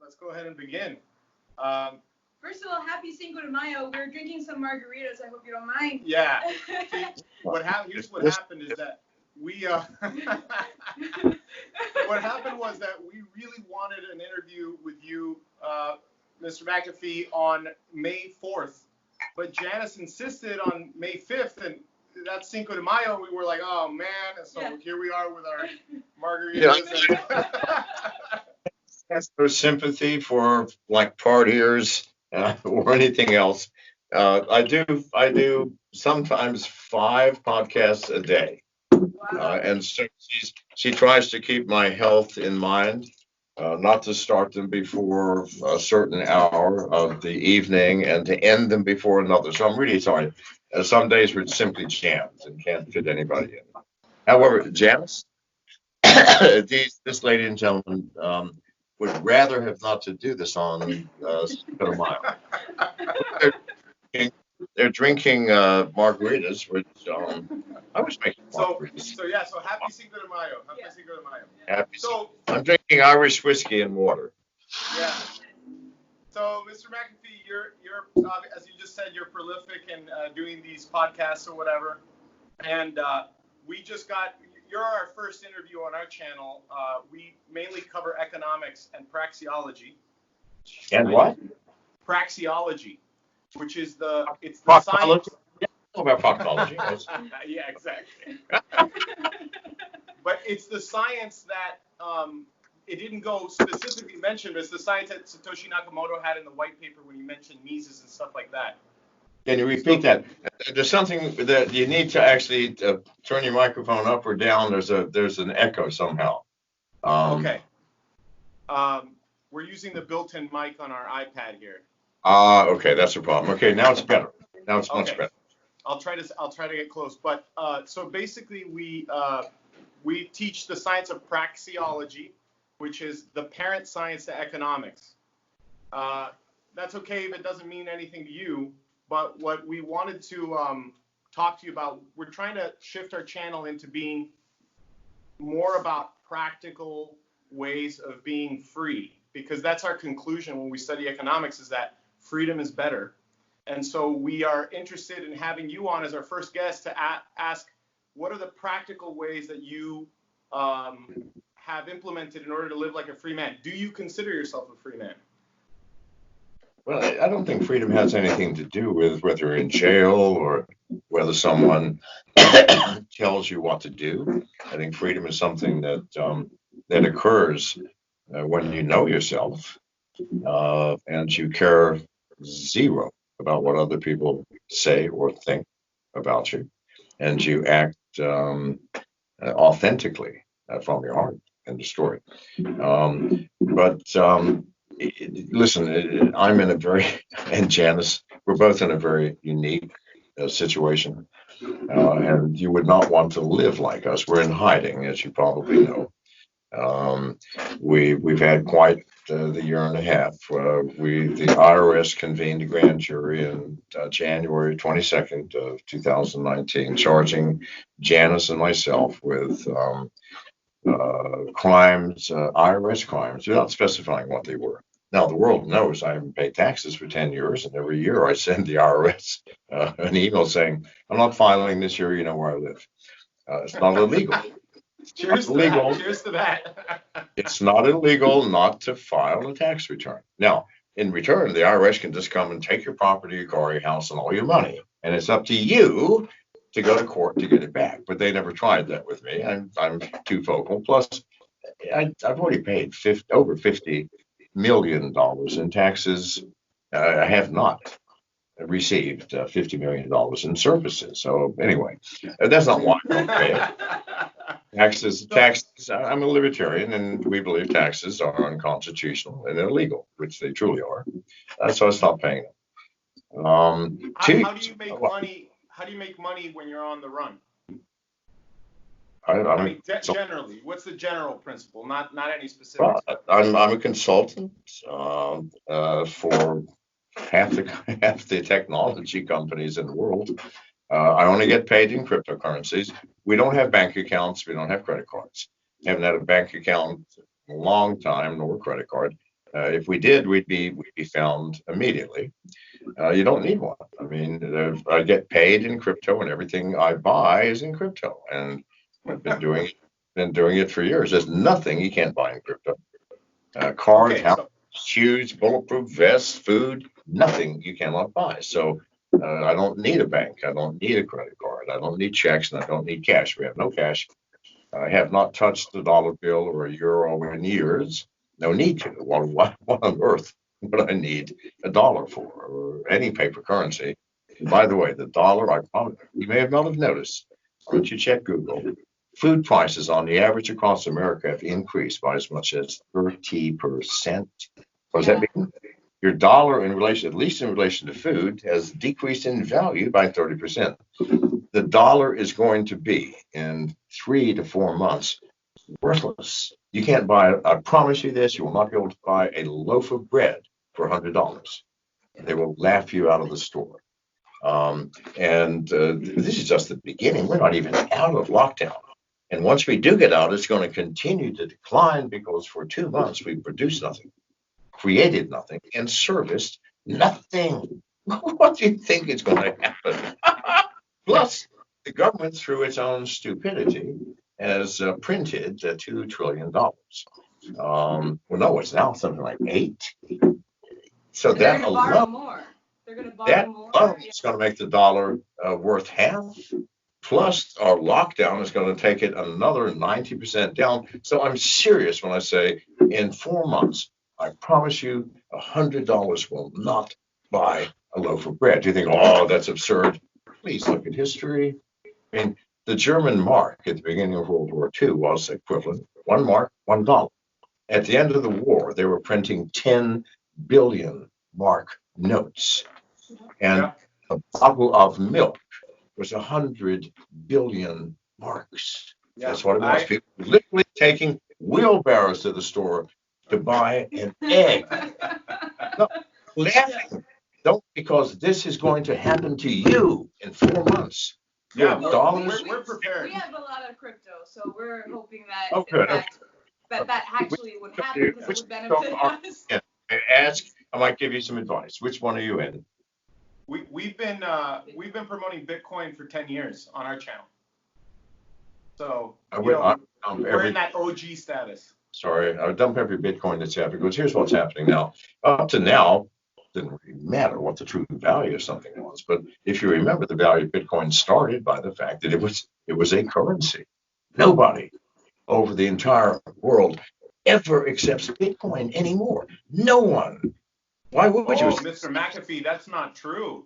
let's go ahead and begin. First of all, happy Cinco de Mayo. We're drinking some margaritas. I hope you don't mind. Yeah. See, here's what happened is that we what happened was that we really wanted an interview with you, Mr. McAfee, on May 4th, but Janice insisted on May 5th, and that's Cinco de Mayo. We were like, oh man, and so here we are with our margaritas. Yeah. Has no sympathy for like partiers or anything else. I do sometimes 5 podcasts a day. Wow. And so she tries to keep my health in mind, not to start them before a certain hour of the evening and to end them before another. So I'm really sorry. Some days we're simply jammed and can't fit anybody in. However, Janice, this lady and gentleman would rather have not to do this on Cinco de Mayo. They're drinking margaritas, which I was making margaritas. So happy Cinco de Mayo. Happy Cinco de Mayo. Happy I'm drinking Irish whiskey and water. Yeah. So, Mr. McAfee, you're as you just said, you're prolific in doing these podcasts or whatever, and you're our first interview on our channel. We mainly cover economics and praxeology. And what? Praxeology, which is the proctology. science. Yeah, about proctology. Yeah, exactly. But it's the science that it didn't go specifically mentioned, but it's the science that Satoshi Nakamoto had in the white paper when he mentioned Mises and stuff like that. Can you repeat that? There's something that you need to actually turn your microphone up or down. There's an echo somehow. Okay. We're using the built-in mic on our iPad here. Okay, that's a problem. Okay, now it's better. Now it's much better. I'll try to get close. But so basically, we teach the science of praxeology, which is the parent science to economics. That's okay if it doesn't mean anything to you. But what we wanted to talk to you about, we're trying to shift our channel into being more about practical ways of being free, because that's our conclusion when we study economics, is that freedom is better. And so we are interested in having you on as our first guest to ask, what are the practical ways that you have implemented in order to live like a free man? Do you consider yourself a free man? Well, I don't think freedom has anything to do with whether you're in jail or whether someone tells you what to do. I think freedom is something that occurs when you know yourself and you care zero about what other people say or think about you, and you act authentically from your heart in the story. Listen, I'm in a very, and Janice, we're both in a very unique situation, and you would not want to live like us. We're in hiding, as you probably know. We've had quite the year and a half. The IRS convened a grand jury in January 22nd of 2019, charging Janice and myself with crimes, IRS crimes, without specifying what they were. Now, the world knows I haven't paid taxes for 10 years, and every year I send the IRS an email saying, I'm not filing this year, you know where I live. It's not illegal. Cheers to that. It's not illegal not to file a tax return. Now, in return, the IRS can just come and take your property, your car, your house, and all your money. And it's up to you to go to court to get it back. But they never tried that with me. I'm too vocal. Plus, I've already paid over $50 million in taxes. I have not received $50 million in services. So anyway, that's not why I don't pay it. Taxes. I'm a libertarian, and we believe taxes are unconstitutional and illegal, which they truly are. So I stopped paying them. How do you make money? How do you make money when you're on the run? Generally, what's the general principle? Not any specifics. Well, I'm a consultant for half the technology companies in the world. I only get paid in cryptocurrencies. We don't have bank accounts. We don't have credit cards. Haven't had a bank account in a long time, nor a credit card. If we did, we'd be found immediately. You don't need one. I mean, I get paid in crypto, and everything I buy is in crypto, and I've been doing it for years. There's nothing you can't buy in crypto. Cars, Okay, houses, shoes, bulletproof vests, food, nothing you cannot buy. So I don't need a bank. I don't need a credit card. I don't need checks, and I don't need cash. We have no cash. I have not touched a dollar bill or a euro in years. No need to. What on earth would I need a dollar for, or any paper currency? And by the way, the dollar, I promise you may have not have noticed. Why don't you check Google? Food prices on the average across America have increased by as much as 30%. What does that mean? Your dollar in relation, at least in relation to food, has decreased in value by 30%. The dollar is going to be in 3 to 4 months worthless. You can't buy, I promise you this, you will not be able to buy a loaf of bread for $100. They will laugh you out of the store. This is just the beginning. We're not even out of lockdown. And once we do get out, it's going to continue to decline because for 2 months we produced nothing, created nothing, and serviced nothing. What do you think is going to happen? Plus, the government, through its own stupidity, has printed $2 trillion. Well, no, it's now something like 8. So They're that going to borrow alone, more. They're going to borrow more. is going to make the dollar worth half. Plus, our lockdown is going to take it another 90% down. So I'm serious when I say in 4 months, I promise you $100 will not buy a loaf of bread. Do you think, oh, that's absurd? Please look at history. I mean, the German mark at the beginning of World War II was equivalent, 1 mark, $1. At the end of the war, they were printing 10 billion mark notes. And a bottle of milk was 100 billion marks. Yeah. That's what it was. People literally taking wheelbarrows to the store to buy an egg. No, laughing. Don't, because this is going to happen to you in 4 months. Yeah, dollars. we're prepared. We have a lot of crypto, so we're hoping that that actually would happen because it would benefit us. Yeah. Ask. I might give you some advice. Which one are you in? We've been promoting Bitcoin for 10 years on our channel. So we're in that OG status. Sorry, I would dump every Bitcoin that's happening because here's what's happening now. Up to now, it didn't really matter what the true value of something was. But if you remember, the value of Bitcoin started by the fact that it was a currency. Nobody over the entire world ever accepts Bitcoin anymore. No one. Why would you? Mr. McAfee, that's not true.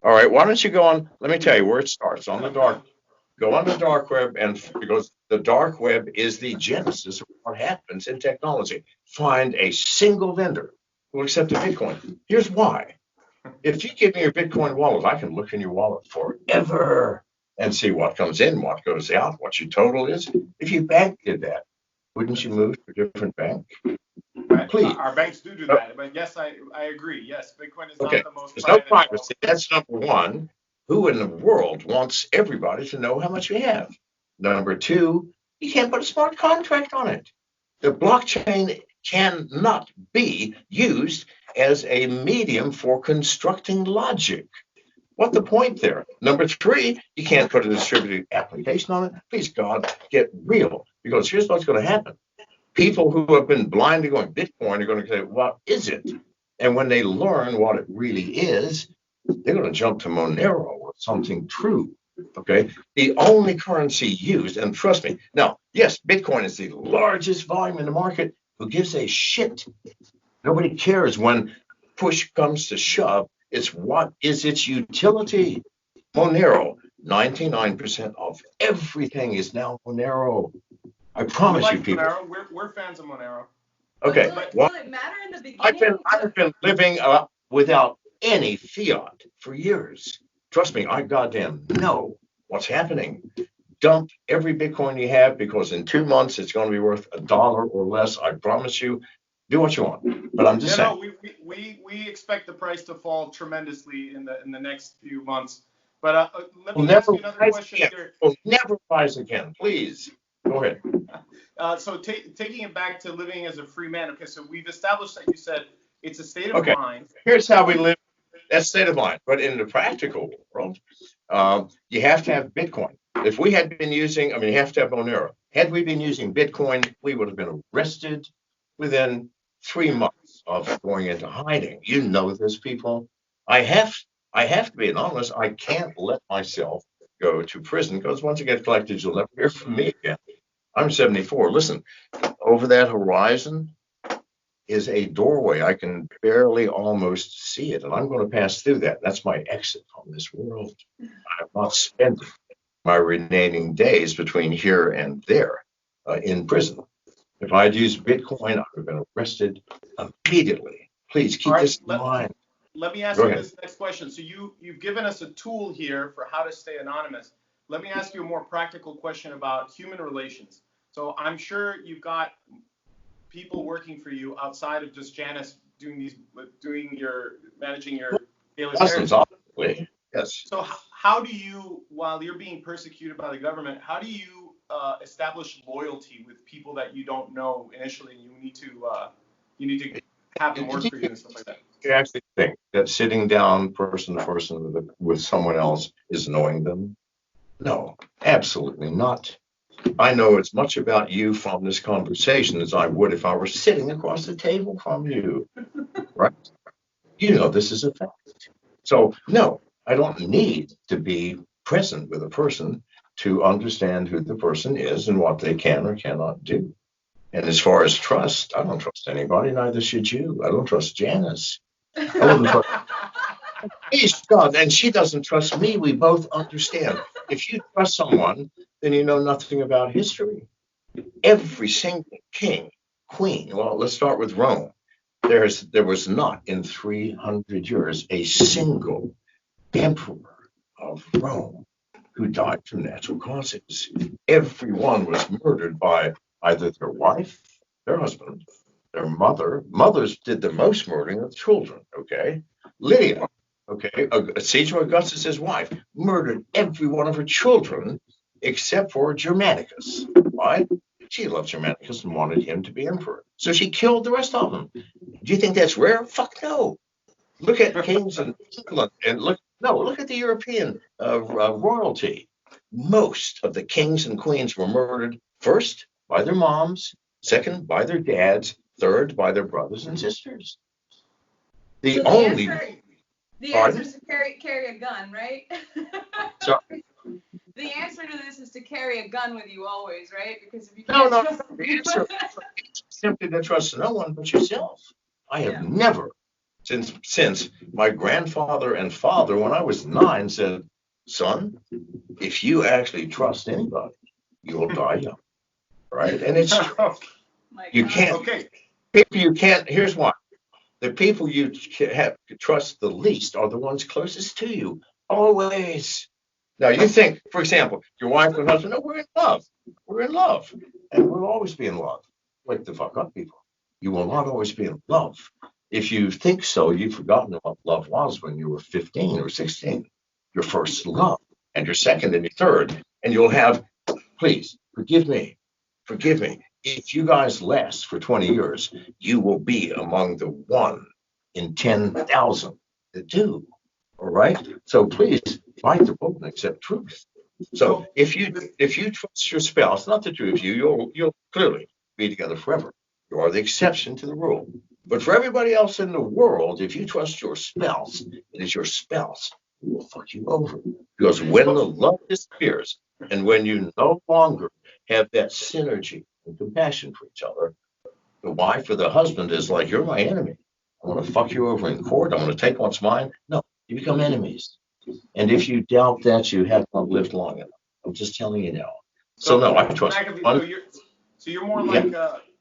All right, why don't you go on? Let me tell you where it starts on the dark. Go on the dark web, and because the dark web is the genesis of what happens in technology. Find a single vendor who will accept a Bitcoin. Here's why. If you give me your Bitcoin wallet, I can look in your wallet forever and see what comes in, what goes out, what your total is. If your bank did that, wouldn't you move to a different bank? Please. Our banks do that, but yes, I agree. Yes, Bitcoin is not the most There's no privacy. That's number one. Who in the world wants everybody to know how much you have? Number two, you can't put a smart contract on it. The blockchain cannot be used as a medium for constructing logic. What's the point there? Number three, you can't put a distributed application on it. Please, God, get real. Because here's what's going to happen. People who have been blind to going Bitcoin are going to say, what is it? And when they learn what it really is, they're going to jump to Monero or something true. Okay. The only currency used, and trust me, now, yes, Bitcoin is the largest volume in the market. Who gives a shit? Nobody cares when push comes to shove. It's what is its utility? Monero, 99% of everything is now Monero. I promise you, people. Monero. We're fans of Monero. Okay. Will it matter in the beginning? I've been living without any fiat for years. Trust me, I goddamn know what's happening. Dump every Bitcoin you have because in 2 months it's going to be worth $1 or less. I promise you. Do what you want, but I'm just saying. No, we expect the price to fall tremendously in the next few months. But let me ask you another question here. We'll never rise again. Please go ahead. So taking it back to living as a free man. Okay, so we've established that you said it's a state of Okay. mind. Here's how we live. That state of mind. But in the practical world, you have to have Bitcoin. If we had been using, I mean, you have to have Monero. Had we been using Bitcoin, we would have been arrested within 3 months of going into hiding. You know those people. I have to be honest. I can't let myself go to prison because once you get collected, you'll never hear from me again. I'm 74. Listen, over that horizon is a doorway. I can barely almost see it, and I'm going to pass through that. That's my exit from this world. I'm not spending my remaining days between here and there in prison. If I'd used Bitcoin, I would have been arrested immediately. Please keep this in mind. Let me ask you this next question. So you've given us a tool here for how to stay anonymous. Let me ask you a more practical question about human relations. So I'm sure you've got people working for you outside of just Janice managing your daily affairs. Obviously, yes. So how do you, while you're being persecuted by the government, how do you establish loyalty with people that you don't know initially, and you need to have them work for you and stuff like that? You actually think that sitting down person to person with someone else is knowing them? No, absolutely not. I know as much about you from this conversation as I would if I were sitting across the table from you, right? You know this is a fact. So, no, I don't need to be present with a person to understand who the person is and what they can or cannot do. And as far as trust, I don't trust anybody, neither should you. I don't trust Janice. I wouldn't trust. Please God, and she doesn't trust me. We both understand. If you trust someone, then you know nothing about history. Every single king, queen. Well, let's start with Rome. There was not in 300 years a single emperor of Rome who died from natural causes. Everyone was murdered by either their wife, their husband, their mother. Mothers did the most murdering of children. Okay, Lydia. Okay, Caesar Augustus' wife murdered every one of her children except for Germanicus. Why? She loved Germanicus and wanted him to be emperor. So she killed the rest of them. Do you think that's rare? Fuck no. Look at kings in England and look at the European royalty. Most of the kings and queens were murdered first by their moms, second by their dads, third by their brothers and sisters. The answer is to carry a gun, right? Sorry. The answer to this is to carry a gun with you always, right? Because if you can't trust the answer is simply to trust no one but yourself. I have never, since my grandfather and father, when I was 9, said, son, if you actually trust anybody, you will die young. Right? And it's true. You can't. Okay. People you can't. Here's why. The people you have to trust the least are the ones closest to you. Always. Now, you think, for example, your wife and husband, no, we're in love. We're in love. And we'll always be in love. Wake the fuck up, people. You will not always be in love. If you think so, you've forgotten what love was when you were 15 or 16. Your first love, and your second and your third. And you'll have, please, forgive me. If you guys last for 20 years, you will be among the 1 in 10,000 that do. All right? So please bite the bullet and accept truth. So if you trust your spouse, not the two of you, you'll clearly be together forever. You are the exception to the rule. But for everybody else in the world, if you trust your spouse, it is your spouse who will fuck you over. Because when the love disappears and when you no longer have that synergy and compassion for each other, the wife or the husband is like, you're my enemy. I want to fuck you over in court. I want to take what's mine. No, you become enemies. And if you doubt that, you have not lived long enough. I'm just telling you now. So no, I trust. So you're more like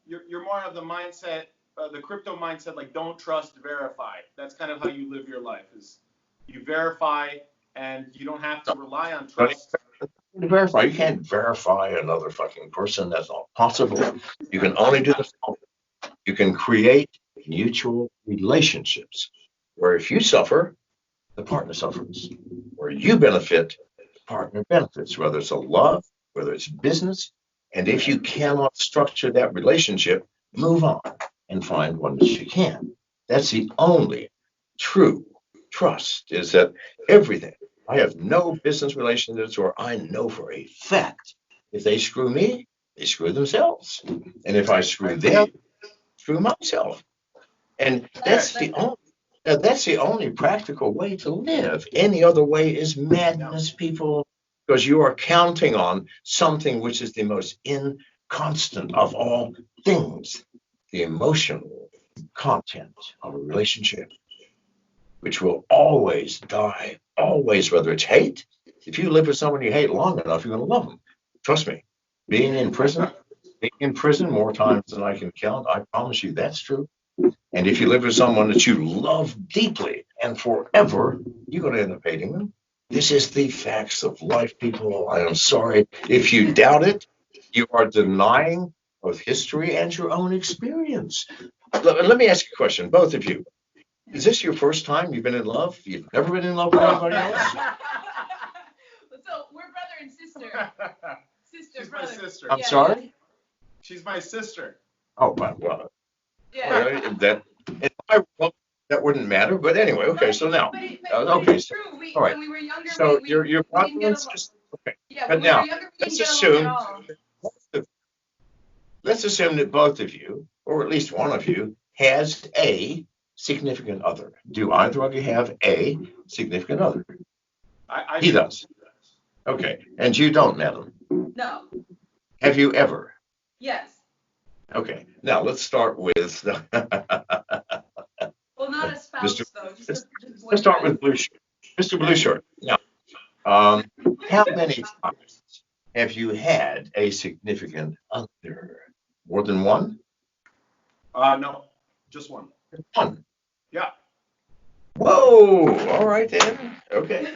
you're more of the mindset, the crypto mindset, like don't trust, verify. That's kind of how you live your life. Is you verify and you don't have to rely on trust. Verify. You can't verify another fucking person. That's not possible. You can only do the following. You can create mutual relationships where if you suffer, the partner suffers. Where you benefit, the partner benefits. Whether it's a love, whether it's business, And if you cannot structure that relationship, move on and find one that you can. That's the only true trust, is that everything. I have no business relationships where I know for a fact if they screw me, they screw themselves. And if I screw them, screw myself. And that's the only practical way to live. Any other way is madness, people, because you are counting on something which is the most inconstant of all things, the emotional content of a relationship, which will always die, always, whether it's hate. If you live with someone you hate long enough, you're going to love them. Trust me. Being in prison more times than I can count, I promise you that's true. And if you live with someone that you love deeply and forever, you're going to end up hating them. This is the facts of life, people. I am sorry. If you doubt it, you are denying both history and your own experience. Let me ask you a question, both of you. Is this your first time you've been in love? You've never been in love with anybody else? So we're brother and sister. She's my sister. I'm sorry? She's my sister. Oh, well. Yeah. That wouldn't matter, but anyway, okay, so now. Okay, It's so, true. all right. When we were younger, So we your brother didn't get and along. sister, okay. Yeah, But when we now, were younger, we let's didn't get along at all. let's assume that both of you, or at least one of you, has a significant other. Do either of you have a significant other? He does. Okay, and you don't, madam? No. Have you ever? Yes. Okay, now let's start with. Well, not a spouse, though. Just Let's start with Blue Shirt. Mr. Blue Shirt. Now, how many times have you had a significant other? More than one? No, just one. One. Yeah. Whoa! All right then. Okay.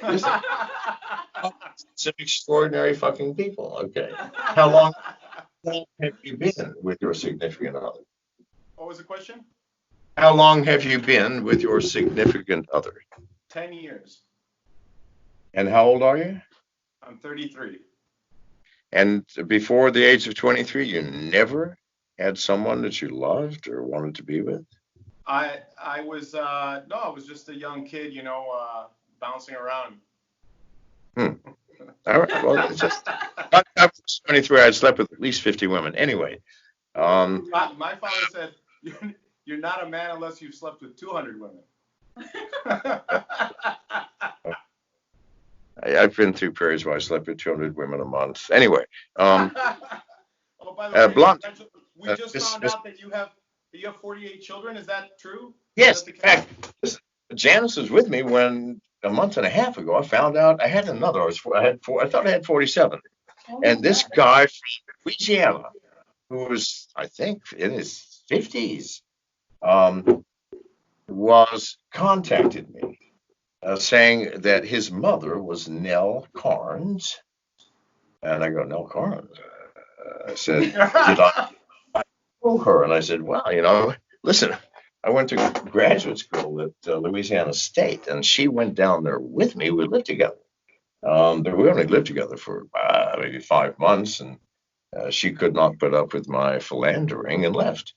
Some extraordinary fucking people. Okay. How long have you been with your significant other? What was the question? How long have you been with your significant other? 10 years. And how old are you? I'm 33. And before the age of 23, you never had someone that you loved or wanted to be with? I was I was just a young kid, bouncing around. All right. Well, it's just I was 23. I slept with at least 50 women. Anyway, My father said, "You're not a man unless you've slept with 200 women." I've been through periods where I slept with 200 women a month. Anyway, Oh, by the way, Blunt. We just found out that you have 48 children. Is that true? Yes. In fact, Janice was with me when a month and a half ago I found out I had another. I thought I had 47. And this guy from Louisiana, who was, I think, in his 50s, was contacted me saying that his mother was Nell Carnes. And I go, Nell Carnes? I said, did I know her? And I said, well, listen, I went to graduate school at Louisiana State, and she went down there with me. We lived together. We only lived together for maybe 5 months, and she could not put up with my philandering and left.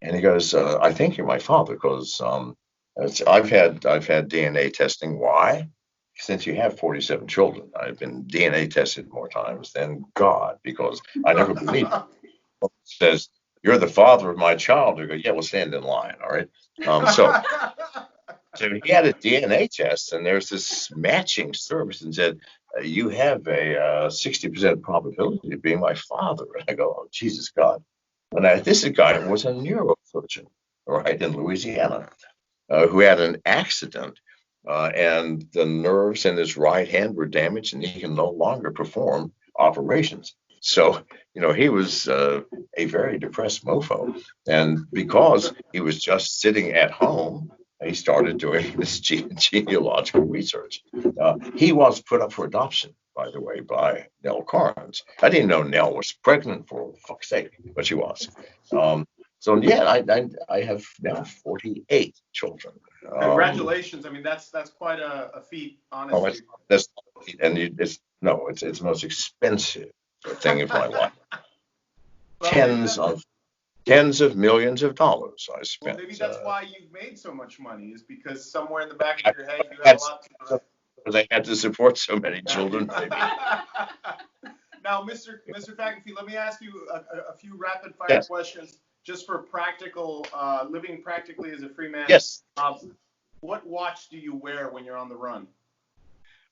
And he goes, I think you're my father, because I've had DNA testing. Why? Since you have 47 children, I've been DNA tested more times than God, because I never believed it. It says, you're the father of my child. I go, yeah, we'll stand in line, all right? So he had a DNA test, and there's this matching service, and said, you have a 60% probability of being my father. And I go, oh, Jesus God. And this guy was a neurosurgeon, right, in Louisiana, who had an accident, and the nerves in his right hand were damaged, and he can no longer perform operations. So, he was a very depressed mofo. And because he was just sitting at home, he started doing this genealogical research. He was put up for adoption, by the way, by Nell Carnes. I didn't know Nell was pregnant, for fuck's sake, but she was. So yeah, I have now 48 children. Congratulations! I mean, that's quite a feat, honestly. It's the most expensive thing of my life. Well, tens of millions of dollars I well, spent. maybe that's why you've made so much money, is because somewhere in the back of your head you had a lot to do. They had to support so many children, maybe. Now, Mr. McAfee, let me ask you a few rapid fire Yes. questions just for practical, living practically as a free man. Yes. What watch do you wear when you're on the run?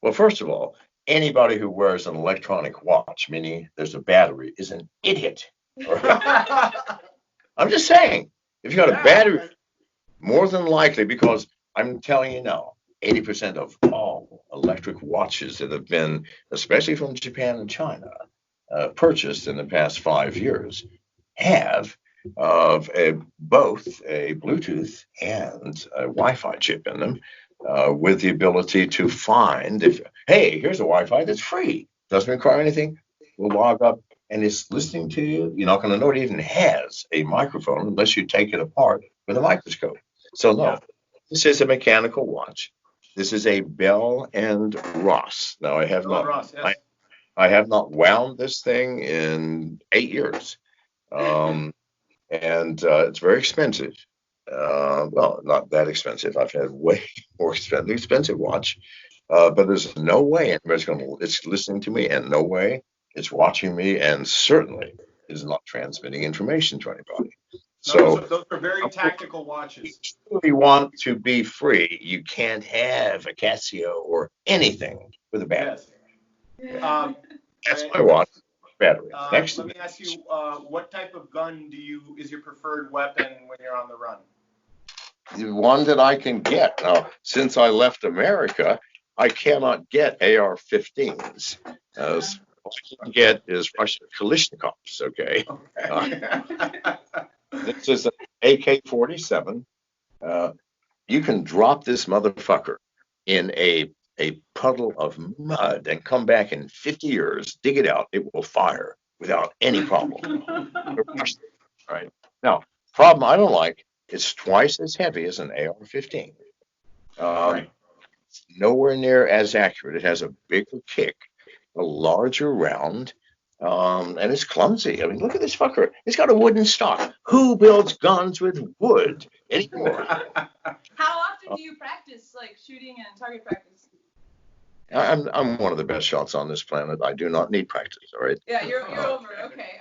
Well, first of all, anybody who wears an electronic watch, meaning there's a battery, is an idiot. I'm just saying, if you got a battery, more than likely, because I'm telling you now, 80% of all electric watches that have been, especially from Japan and China, purchased in the past 5 years have both a Bluetooth and a Wi-Fi chip in them, with the ability to find hey, here's a Wi-Fi that's free, doesn't require anything. We'll log up and it's listening to you. You're not going to know it even has a microphone unless you take it apart with a microscope. So no, this is a mechanical watch. This is a Bell and Ross. Now I have I have not wound this thing in 8 years. And it's very expensive. Well, not that expensive. I've had way more expensive watch. But there's no way anybody's it's listening to me, and no way it's watching me, and certainly is not transmitting information to anybody. So those are very tactical watches. If you really want to be free, you can't have a Casio or anything with a battery. Yes. That's my watch. Battery. Let me ask you, what type of gun is your preferred weapon when you're on the run? The one that I can get. Now, since I left America, I cannot get AR-15s. All I can get is Russian Kalashnikovs, okay? This is an AK-47. You can drop this motherfucker in a puddle of mud and come back in 50 years, dig it out, it will fire without any problem. Right? Now, problem I don't like, it's twice as heavy as an AR-15. It's nowhere near as accurate. It has a bigger kick, a larger round, and it's clumsy. I mean, look at this fucker. It's got a wooden stock. Who builds guns with wood anymore? How often do you practice, like shooting and target practice? I'm one of the best shots on this planet. I do not need practice. All right. Yeah, you're over. Okay.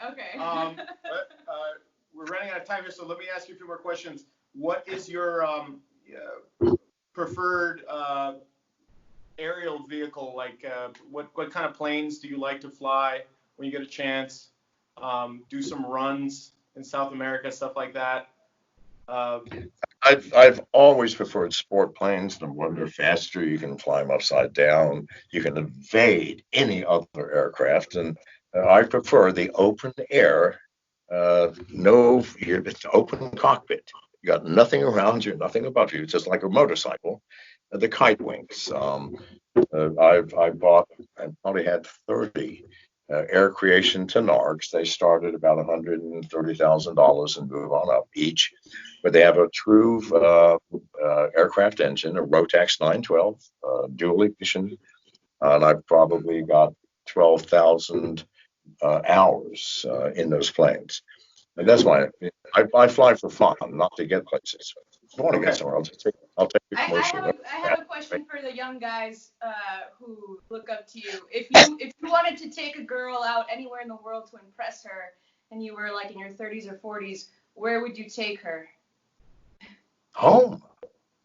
We're running out of time here, so let me ask you a few more questions. What is your preferred aerial vehicle? Like, what kind of planes do you like to fly when you get a chance? Do some runs in South America, stuff like that. I've always preferred sport planes. Number one, they're faster. You can fly them upside down. You can evade any other aircraft, and I prefer the open air. It's open cockpit. You got nothing around you, nothing above you. It's just like a motorcycle. The kite wings. I probably had 30 air creation Tenards. They start at about $130,000 and move on up each. But they have a true aircraft engine, a Rotax 912, dual ignition, and I've probably got 12,000 hours in those planes. And that's why I fly for fun, not to get places. If I want to get somewhere, I'll take a commercial. I have a question for the young guys who look up to you. If you wanted to take a girl out anywhere in the world to impress her, and you were like in your 30s or 40s, where would you take her? Home.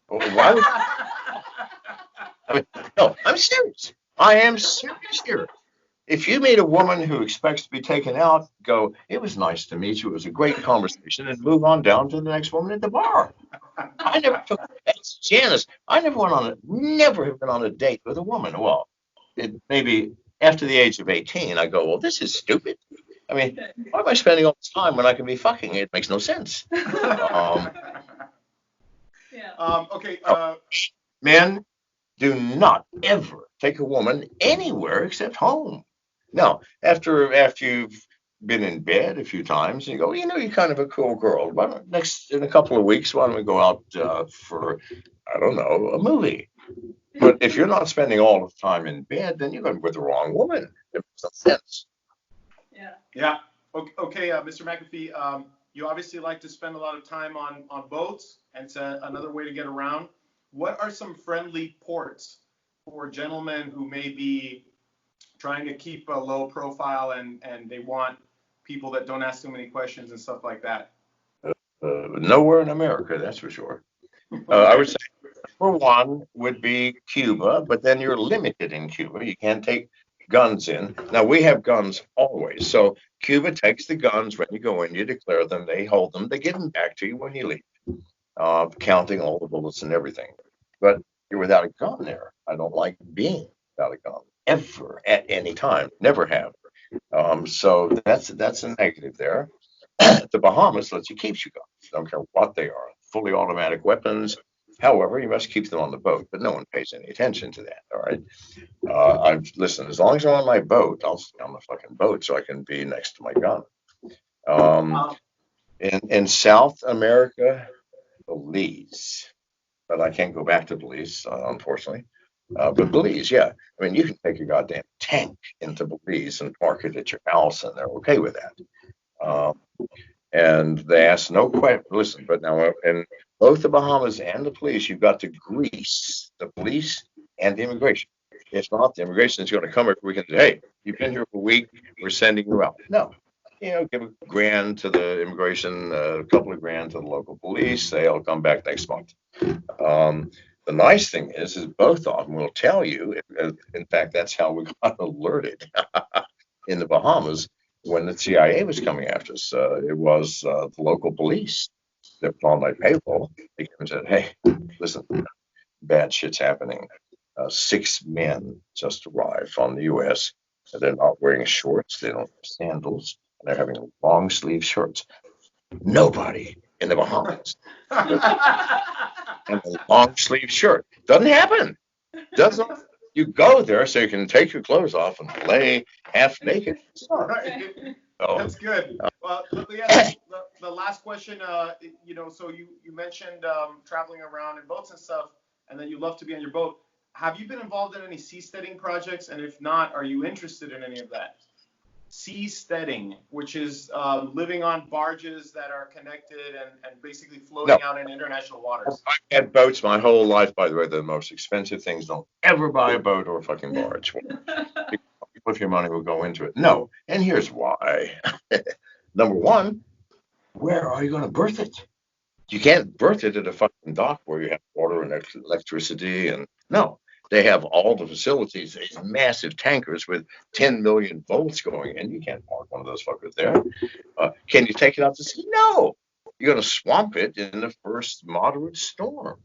Why would no, I'm serious. I am serious here. If you meet a woman who expects to be taken out, go, it was nice to meet you, it was a great conversation, and move on down to the next woman at the bar. I never took, Janice, I never have been on a date with a woman. Well, maybe after the age of 18, I go, well, this is stupid. I mean, why am I spending all this time when I can be fucking? It makes no sense. Men, do not ever take a woman anywhere except home. Now, after you've been in bed a few times, and you go, you're kind of a cool girl. In a couple of weeks, why don't we go out for, I don't know, a movie? But if you're not spending all the time in bed, then you're going with the wrong woman. It makes no sense. Yeah. Okay, Mr. McAfee, you obviously like to spend a lot of time on boats, and it's another way to get around. What are some friendly ports for gentlemen who may be trying to keep a low profile and they want people that don't ask too many questions and stuff like that? Nowhere in America, that's for sure. I would say number one would be Cuba, but then you're limited in Cuba. You can't take guns in. Now, we have guns always. So Cuba takes the guns when you go in, you declare them, they hold them, they give them back to you when you leave, counting all the bullets and everything. But you're without a gun there. I don't like being without a gun ever at any time. Never have. So that's a negative there. The Bahamas lets you keep your guns. Don't care what they are. Fully automatic weapons. However, you must keep them on the boat, but no one pays any attention to that. All right. Listen, as long as I'm on my boat, I'll stay on the fucking boat so I can be next to my gun. In South America, Belize, but I can't go back to Belize, unfortunately. But Belize, yeah. I mean, you can take your goddamn tank into Belize and park it at your house, and they're okay with that. And they ask no question. Listen, but now in both the Bahamas and the police, you've got to grease the police and the immigration. If not, the immigration is going to come every week and say, "Hey, you've been here for a week. We're sending you out." No, give $1,000 to the immigration, a couple of grand to the local police. They'll come back next month. The nice thing is both of them will tell you. In fact, that's how we got alerted in the Bahamas when the CIA was coming after us. It was the local police that were on my payroll. They came and said, "Hey, listen, bad shit's happening. 6 men just arrived from the U.S. And they're not wearing shorts. They don't have sandals. And they're having long sleeve shirts. Nobody in the Bahamas and a long sleeve shirt. Doesn't happen. Doesn't. You go there so you can take your clothes off and lay half naked. Right. So, that's good. Well, yeah, the last question, so you mentioned traveling around in boats and stuff, and that you love to be on your boat. Have you been involved in any seasteading projects? And if not, are you interested in any of that? Seasteading, which is living on barges that are connected and basically floating out in international waters. I've had boats my whole life, by the way. They're the most expensive things. Don't ever buy a boat or a fucking barge. If your money will go into it. No. And here's why. Number one, where are you going to berth it? You can't berth it at a fucking dock where you have water and electricity. And no. They have all the facilities, these massive tankers with 10 million volts going in. You can't park one of those fuckers there. Can you take it out to sea? No. You're going to swamp it in the first moderate storm.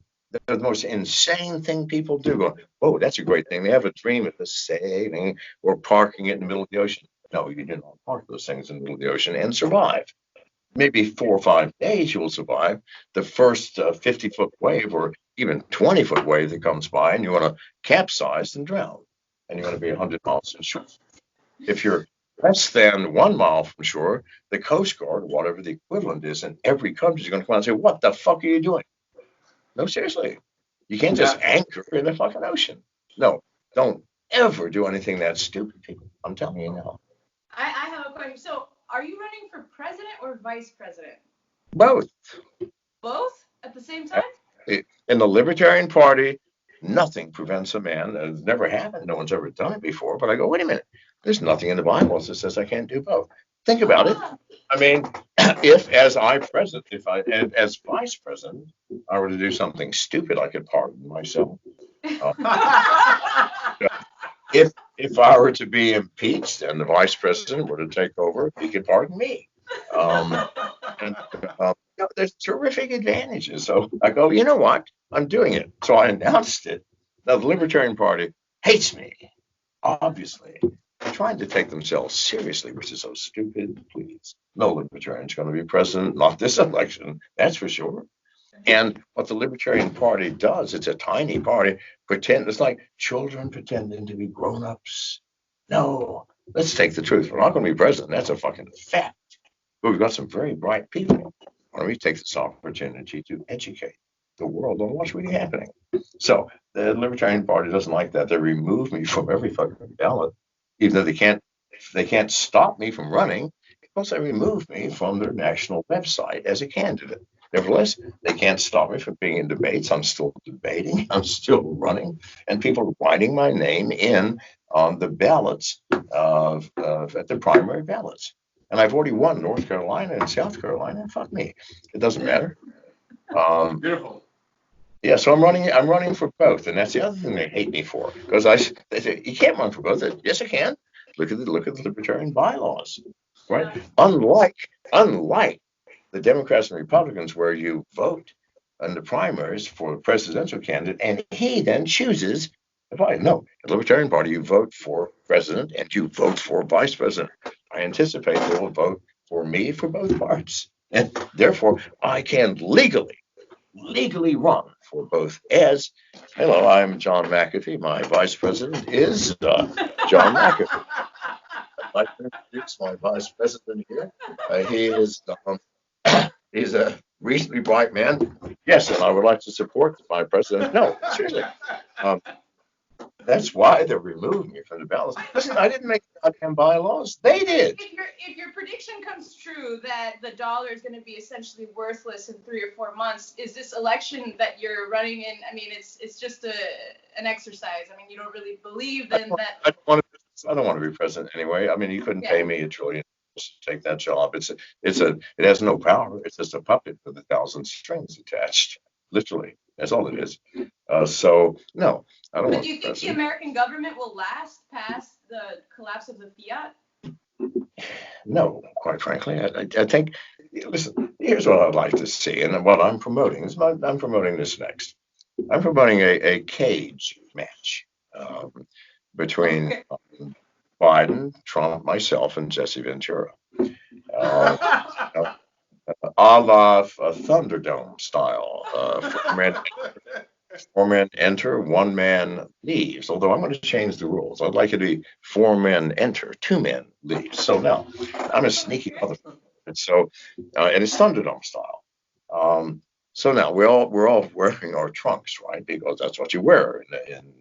The most insane thing people do. Go, oh, that's a great thing. They have a dream of the sailing or parking it in the middle of the ocean. No, you do not park those things in the middle of the ocean and survive. Maybe 4 or 5 days you will survive. The first 50-foot wave or even 20-foot wave that comes by, and you want to capsize and drown, and you want to be 100 miles from shore. If you're less than 1 mile from shore, the Coast Guard, whatever the equivalent is in every country, is going to come out and say, "What the fuck are you doing?" No, seriously. You can't just anchor in the fucking ocean. No, don't ever do anything that stupid, people. I'm telling you now. I have a question. So, are you running for president or vice president? Both. Both at the same time? In the Libertarian Party, nothing prevents a man. It's never happened. No one's ever done it before. But I go, wait a minute. There's nothing in the Bible that says I can't do both. Think about it. I mean, if as vice president, I were to do something stupid, I could pardon myself. If I were to be impeached and the vice president were to take over, he could pardon me. There's terrific advantages. So I go, you know what? I'm doing it. So I announced it. Now, the Libertarian Party hates me, obviously. They're trying to take themselves seriously, which is so stupid. Please. No Libertarian's going to be president, not this election. That's for sure. And what the Libertarian Party does, it's a tiny party, it's like children pretending to be grown-ups. No, let's take the truth. We're not going to be president. That's a fucking fact. But we've got some very bright people. Why don't we take this opportunity to educate the world on what's really happening? So the Libertarian Party doesn't like that. They remove me from every fucking ballot, even though they can't stop me from running. Plus, they removed me from their national website as a candidate. Nevertheless, they can't stop me from being in debates. I'm still debating. I'm still running, and people are writing my name in on the ballots at the primary ballots. And I've already won North Carolina and South Carolina. Fuck me, it doesn't matter. Beautiful. Yeah, so I'm running. I'm running for both, and that's the other thing they hate me for. Because they say you can't run for both. Yes, I can. Look at the libertarian bylaws, right? Unlike the Democrats and Republicans, where you vote in the primaries for the presidential candidate, and he then chooses the vice. No, the Libertarian Party, you vote for president and you vote for vice president. I anticipate they will vote for me for both parts, and therefore I can legally run for both. As hello, I'm John McAfee. My vice president is John McAfee. I'd like to introduce my vice president here. He is he's a reasonably bright man. Yes, and I would like to support my president. No, seriously. That's why they removed me from the ballot. Listen, I didn't make the goddamn bylaws. They did. If your prediction comes true that the dollar is going to be essentially worthless in 3 or 4 months, is this election that you're running in? I mean, it's just an exercise. I mean, you don't really believe then that. I don't want to be president anyway. I mean, you couldn't pay me $1 trillion to take that job. It has no power. It's just a puppet with 1,000 strings attached. Literally, that's all it is. So no, I don't. But do you think the American government will last past the collapse of the fiat? No, quite frankly, I think. Listen, here's what I'd like to see, and what I'm promoting. I'm promoting this next. I'm promoting a cage match between Biden, Trump, myself, and Jesse Ventura. A la Thunderdome style. Four men enter, one man leaves. Although I'm going to change the rules. I'd like it to be 4 men enter, 2 men leave. So now I'm a sneaky motherfucker. And it's Thunderdome style. So now we're all wearing our trunks, right? Because that's what you wear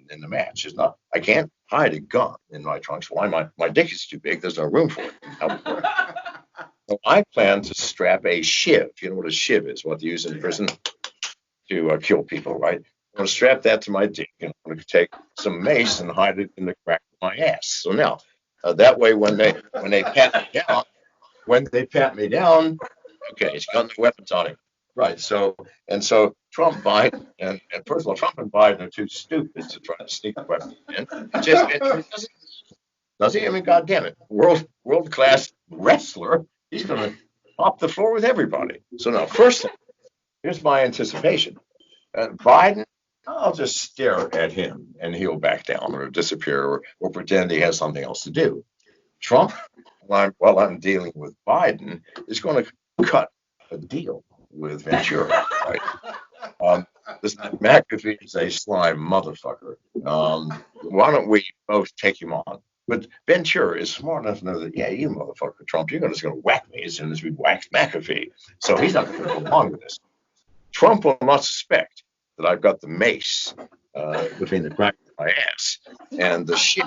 in the match. It's not. I can't hide a gun in my trunks. Why? My dick is too big. There's no room for it. So I plan to strap a shiv. You know what a shiv is? What they use in prison to kill people, right? I'm going to strap that to my dick, and I'm going to take some mace and hide it in the crack of my ass. So now, that way, when they pat me down, okay, he's got the weapons on him, right? So Trump, Biden, and first of all, Trump and Biden are too stupid to try to sneak a weapon in. Does he? I mean, God damn it, world class wrestler. He's going to pop the floor with everybody. So now, first thing, here's my anticipation. Biden, I'll just stare at him and he'll back down or disappear or pretend he has something else to do. Trump, while I'm dealing with Biden, is going to cut a deal with Ventura. Right? This McAfee is a sly motherfucker. Why don't we both take him on? But Ventura is smart enough to know that, yeah, you motherfucker, Trump, you're just going to whack me as soon as we whack McAfee. So he's not going to go along with this. Trump will not suspect that I've got the mace between the crack of my ass and the shit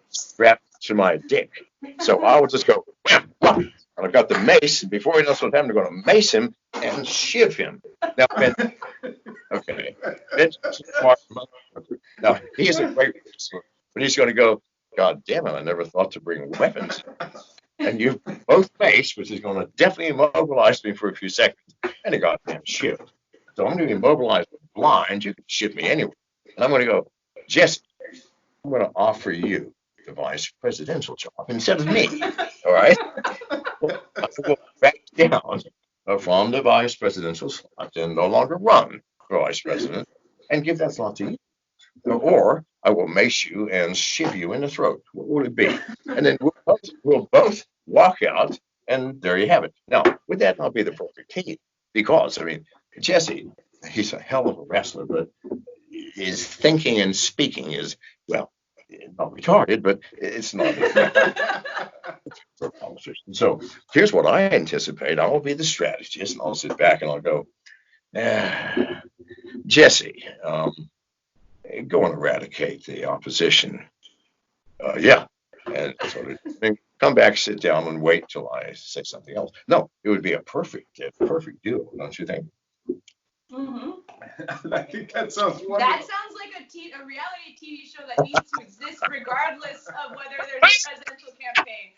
strapped to my dick. So I will just go, wham, wham, and I've got the mace, and before he knows what happened, I'm going to mace him and shiv him. Now, okay. Now, he's a great wrestler, but he's going to go, God damn it, I never thought to bring weapons. And you both mace, which is going to definitely immobilize me for a few seconds, and a goddamn shiv. So I'm going to be immobilized blind. You can shiv me anywhere. And I'm going to go, Jesse, I'm going to offer you the vice presidential job instead of me. All right? I will back down from the vice presidential slot and no longer run for vice president and give that slot to you. Or I will mace you and shiv you in the throat. What will it be? And then we'll both walk out, and there you have it. Now, would that not be the perfect team? Because, I mean, Jesse, he's a hell of a wrestler, but his thinking and speaking is, well, not retarded, but it's not for a politician. So here's what I anticipate. I will be the strategist, and I'll sit back and I'll go, Jesse, go and eradicate the opposition. Yeah. And that's what it is. I mean, come back, sit down, and wait till I say something else. No, it would be a perfect deal, don't you think? I think that sounds wonderful. That sounds like a reality TV show that needs to exist regardless of whether there's a presidential campaign,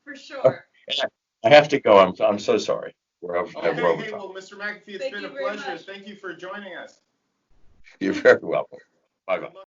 for sure. I have to go. I'm so sorry. We're over Okay, time. hey, well, Mr. McAfee, it's Thank been you a very pleasure. much. Thank you for joining us. You're very welcome. Bye-bye.